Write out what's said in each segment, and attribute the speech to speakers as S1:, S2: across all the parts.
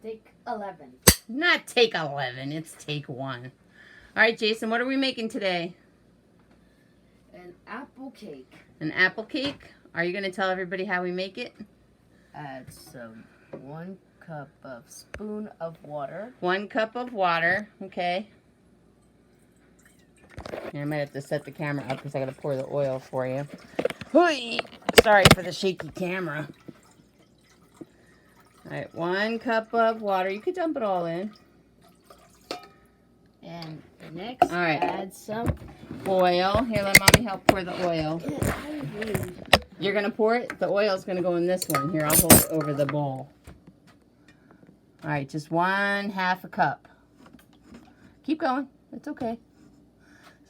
S1: Take 11.
S2: Not take 11, it's take 1. All right, Jason, what are we making today?
S1: An apple cake.
S2: An apple cake? Are you going to tell everybody how we make it?
S1: Add some 1 cup of spoon of water.
S2: 1 cup of water, okay. And I might have to set the camera up because I got to pour the oil for you. Hooey! Sorry for the shaky camera. All right, 1 cup of water. You could dump it all in.
S1: And next,
S2: all right,
S1: add some
S2: oil. Here, let Mommy help pour the oil. You're going to pour it? The oil's going to go in this one. Here, I'll hold it over the bowl. All right, just 1/2 a cup. Keep going. It's okay.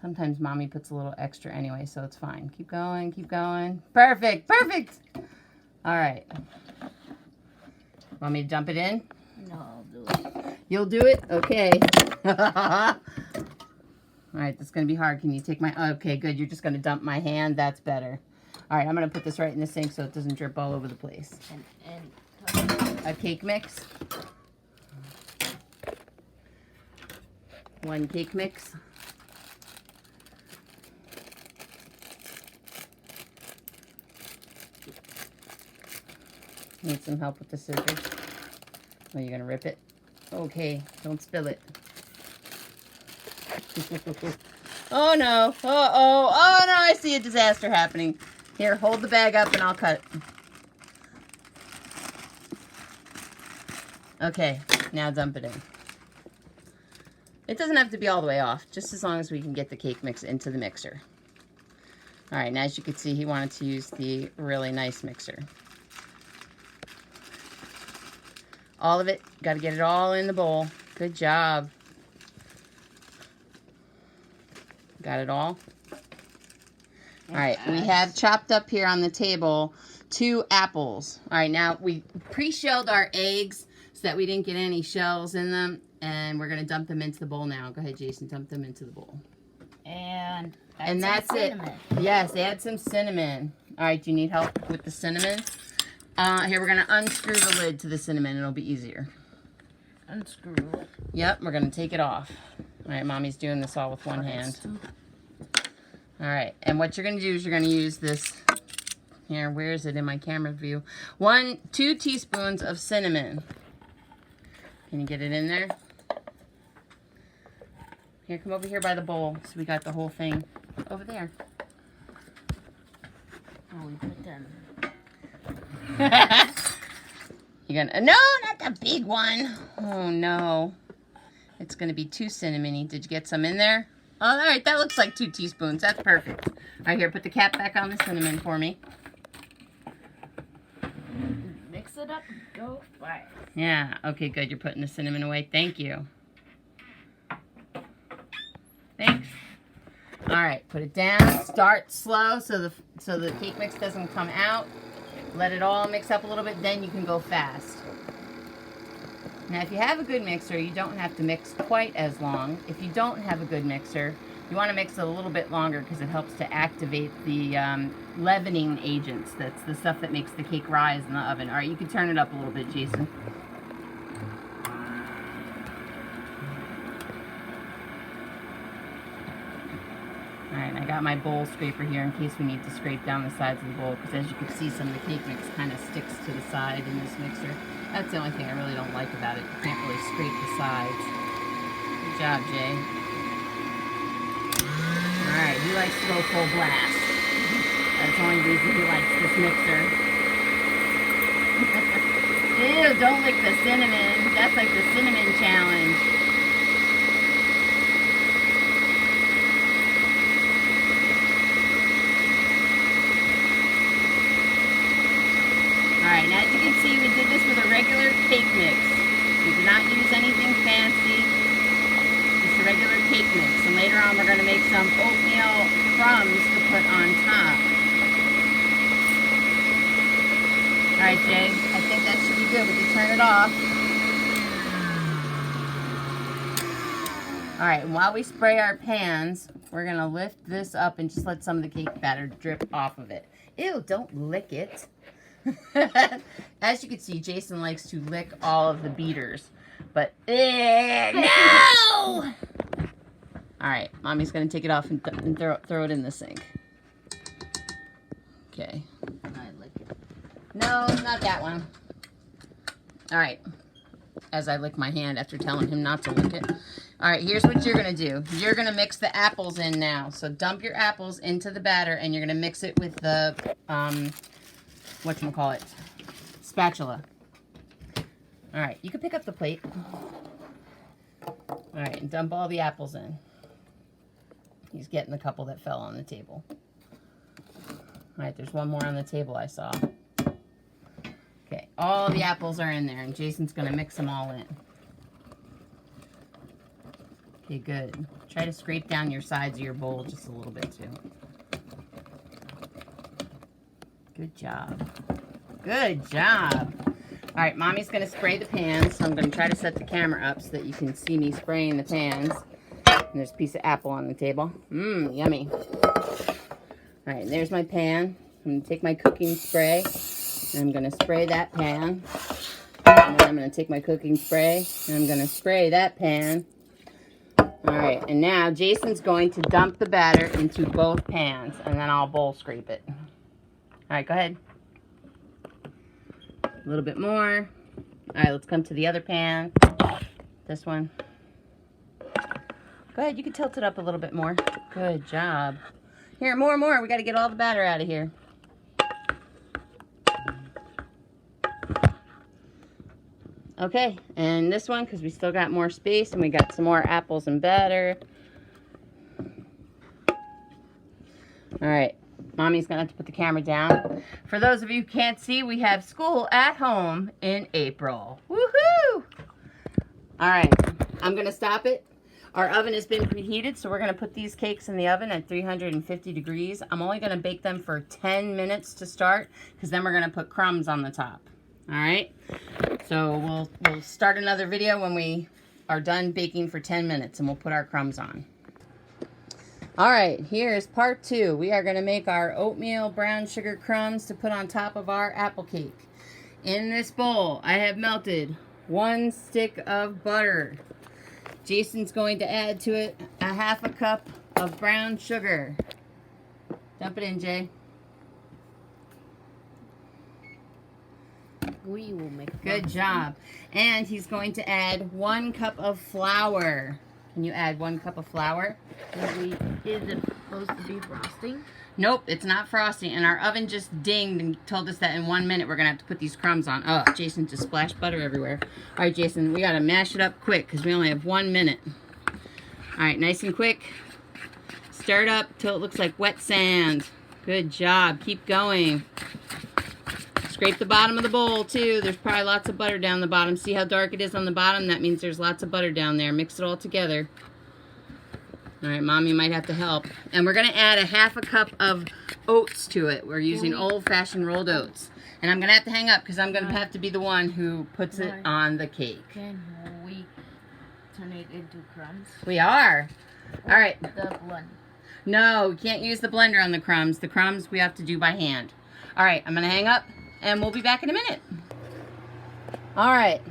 S2: Sometimes Mommy puts a little extra anyway, so it's fine. Keep going, keep going. Perfect, perfect. All right. Want me to dump it in?
S1: No, I'll do it.
S2: You'll do it? Okay. All right, that's going to be hard. Can you take my... Okay, good. You're just going to dump my hand. That's better. All right, I'm going to put this right in the sink so it doesn't drip all over the place.
S1: And
S2: a cake mix. 1 cake mix. Need some help with the scissors. Oh, you're going to rip it? Okay, don't spill it. Oh, no. Uh-oh. Oh, no, I see a disaster happening. Here, hold the bag up and I'll cut it. Okay, now dump it in. It doesn't have to be all the way off, just as long as we can get the cake mix into the mixer. All right, and as you can see, he wanted to use the really nice mixer. All of it. Got to get it all in the bowl. Good job. Got it all? All right, we have chopped up here on the table 2 apples. All right, now we pre-shelled our eggs so that we didn't get any shells in them, and we're going to dump them into the bowl now. Go ahead, Jason, dump them into the bowl.
S1: And
S2: that's cinnamon. Yes, add some cinnamon. All right, do you need help with the cinnamon? Here, we're going to unscrew the lid to the cinnamon. It'll be easier.
S1: Unscrew it.
S2: Yep, we're going to take it off. All right, Mommy's doing this all with one hand. All right, and what you're going to do is you're going to use this. Here, where is it in my camera view? 2 teaspoons of cinnamon. Can you get it in there? Here, come over here by the bowl. So we got the whole thing over there.
S1: Oh, we put them.
S2: You're gonna, no, not the big one. Oh no, it's gonna be too cinnamony. Did you get some in there? Oh, all right, that looks like 2 teaspoons. That's perfect. All right, here, put the cap back on the cinnamon for me.
S1: Mix it up and go fast.
S2: Yeah, okay, good. You're putting the cinnamon away. Thank you. Thanks. All right, put it down. Start slow so the cake mix doesn't come out. Let it all mix up a little bit, then you can go fast. Now, if you have a good mixer, you don't have to mix quite as long. If you don't have a good mixer, you want to mix it a little bit longer because it helps to activate the leavening agents. That's the stuff that makes the cake rise in the oven. All right, you can turn it up a little bit, Jason. Alright, I got my bowl scraper here in case we need to scrape down the sides of the bowl, because as you can see, some of the cake mix kind of sticks to the side in this mixer. That's the only thing I really don't like about it. You can't really scrape the sides. Good job, Jay. Alright, he likes to go full blast. That's the only reason he likes this mixer. Ew, don't lick the cinnamon. That's like the cinnamon challenge. Alright, now as you can see, we did this with a regular cake mix. We did not use anything fancy. Just a regular cake mix. And later on we're going to make some oatmeal crumbs to put on top. Alright, Jay, I think that should be good. We can turn it off. Alright, and while we spray our pans, we're going to lift this up and just let some of the cake batter drip off of it. Ew, don't lick it. As you can see, Jason likes to lick all of the beaters. But, no! Alright, Mommy's going to take it off and throw it in the sink. Okay.
S1: I lick it.
S2: No, not that one. Alright. As I lick my hand after telling him not to lick it. Alright, here's what you're going to do. You're going to mix the apples in now. So dump your apples into the batter and you're going to mix it with the, whatchamacallit, spatula. Alright, you can pick up the plate. Alright, and dump all the apples in. He's getting the couple that fell on the table. Alright, there's one more on the table I saw. Okay, all the apples are in there, and Jason's going to mix them all in. Okay, good. Try to scrape down your sides of your bowl just a little bit, too. Good job. Good job. All right, Mommy's going to spray the pans, so I'm going to try to set the camera up so that you can see me spraying the pans. And there's a piece of apple on the table. Mmm, yummy. All right, there's my pan. I'm going to take my cooking spray, and I'm going to spray that pan. And then I'm going to take my cooking spray, and I'm going to spray that pan. All right, and now Jason's going to dump the batter into both pans, and then I'll bowl scrape it. All right, go ahead. A little bit more. All right, let's come to the other pan. This one. Go ahead, you can tilt it up a little bit more. Good job. Here, more. We got to get all the batter out of here. Okay, and this one, because we still got more space and we got some more apples and batter. All right, Mommy's going to have to put the camera down. For those of you who can't see, we have school at home in April. Woohoo! All right, I'm going to stop it. Our oven has been preheated, so we're going to put these cakes in the oven at 350 degrees. I'm only going to bake them for 10 minutes to start, because then we're going to put crumbs on the top. All right, so we'll start another video when we are done baking for 10 minutes, and we'll put our crumbs on. All right, here's part 2. We are going to make our oatmeal brown sugar crumbs to put on top of our apple cake. In this bowl, I have melted 1 stick of butter. Jason's going to add to it a 1/2 cup of brown sugar. Dump it in, Jay.
S1: We will make
S2: Good job. And he's going to add 1 cup of flour. Can you add 1 cup of flour?
S1: Is it supposed to be frosting?
S2: Nope, it's not frosting. And our oven just dinged and told us that in 1 minute we're going to have to put these crumbs on. Oh, Jason just splashed butter everywhere. All right, Jason, we got to mash it up quick because we only have 1 minute. All right, nice and quick. Stir it up till it looks like wet sand. Good job. Keep going. Scrape the bottom of the bowl, too. There's probably lots of butter down the bottom. See how dark it is on the bottom? That means there's lots of butter down there. Mix it all together. All right, Mommy might have to help. And we're going to add a 1/2 cup of oats to it. We're using old-fashioned rolled oats. And I'm going to have to hang up because I'm going to have to be the one who puts it on the cake.
S1: Can we turn it into crumbs?
S2: We are. All right.
S1: The blend.
S2: No, we can't use the blender on the crumbs. The crumbs we have to do by hand. All right, I'm going to hang up. And we'll be back in a minute. All right.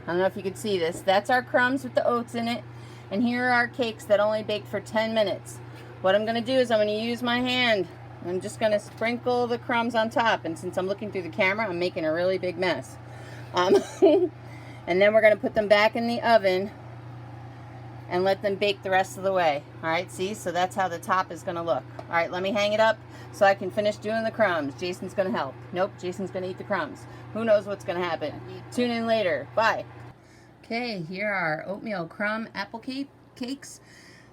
S2: I don't know if you can see this. That's our crumbs with the oats in it. And here are our cakes that only baked for 10 minutes. What I'm going to do is I'm going to use my hand. I'm just going to sprinkle the crumbs on top. And since I'm looking through the camera, I'm making a really big mess. And then we're going to put them back in the oven and let them bake the rest of the way. All right, see? So that's how the top is going to look. All right, let me hang it up so I can finish doing the crumbs. Jason's going to help. Nope, Jason's going to eat the crumbs. Who knows what's going to happen? Tune in later. Bye. Okay, here are our oatmeal crumb apple cakes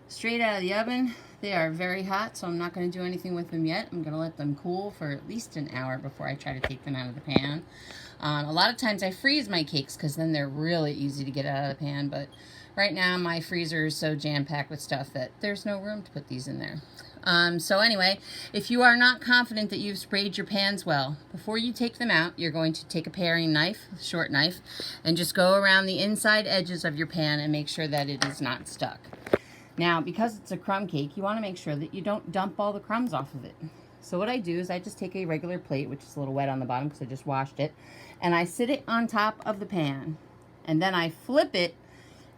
S2: straight out of the oven. They are very hot, so I'm not going to do anything with them yet. I'm going to let them cool for at least an hour before I try to take them out of the pan. A lot of times I freeze my cakes because then they're really easy to get out of the pan, but right now my freezer is so jam-packed with stuff that there's no room to put these in there. So anyway, if you are not confident that you've sprayed your pans well, before you take them out, you're going to take a paring knife, a short knife, and just go around the inside edges of your pan and make sure that it is not stuck. Now, because it's a crumb cake, you want to make sure that you don't dump all the crumbs off of it. So what I do is I just take a regular plate, which is a little wet on the bottom because I just washed it, and I sit it on top of the pan, and then I flip it,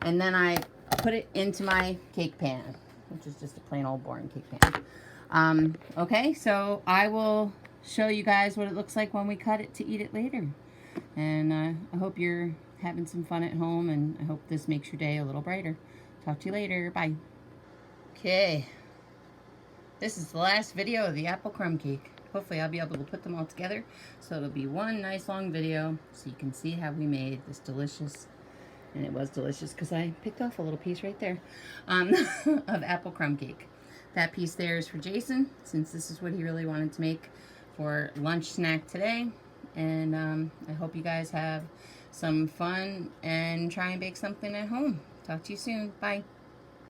S2: and then I put it into my cake pan, which is just a plain old boring cake pan. Okay, so I will show you guys what it looks like when we cut it to eat it later. And I hope you're having some fun at home, and I hope this makes your day a little brighter. Talk to you later. Bye. Okay. This is the last video of the apple crumb cake. Hopefully I'll be able to put them all together so it'll be one nice long video so you can see how we made this delicious, and it was delicious because I picked off a little piece right there, of apple crumb cake. That piece there is for Jason, since this is what he really wanted to make for lunch snack today. And I hope you guys have some fun and try and bake something at home. Talk to you soon. Bye.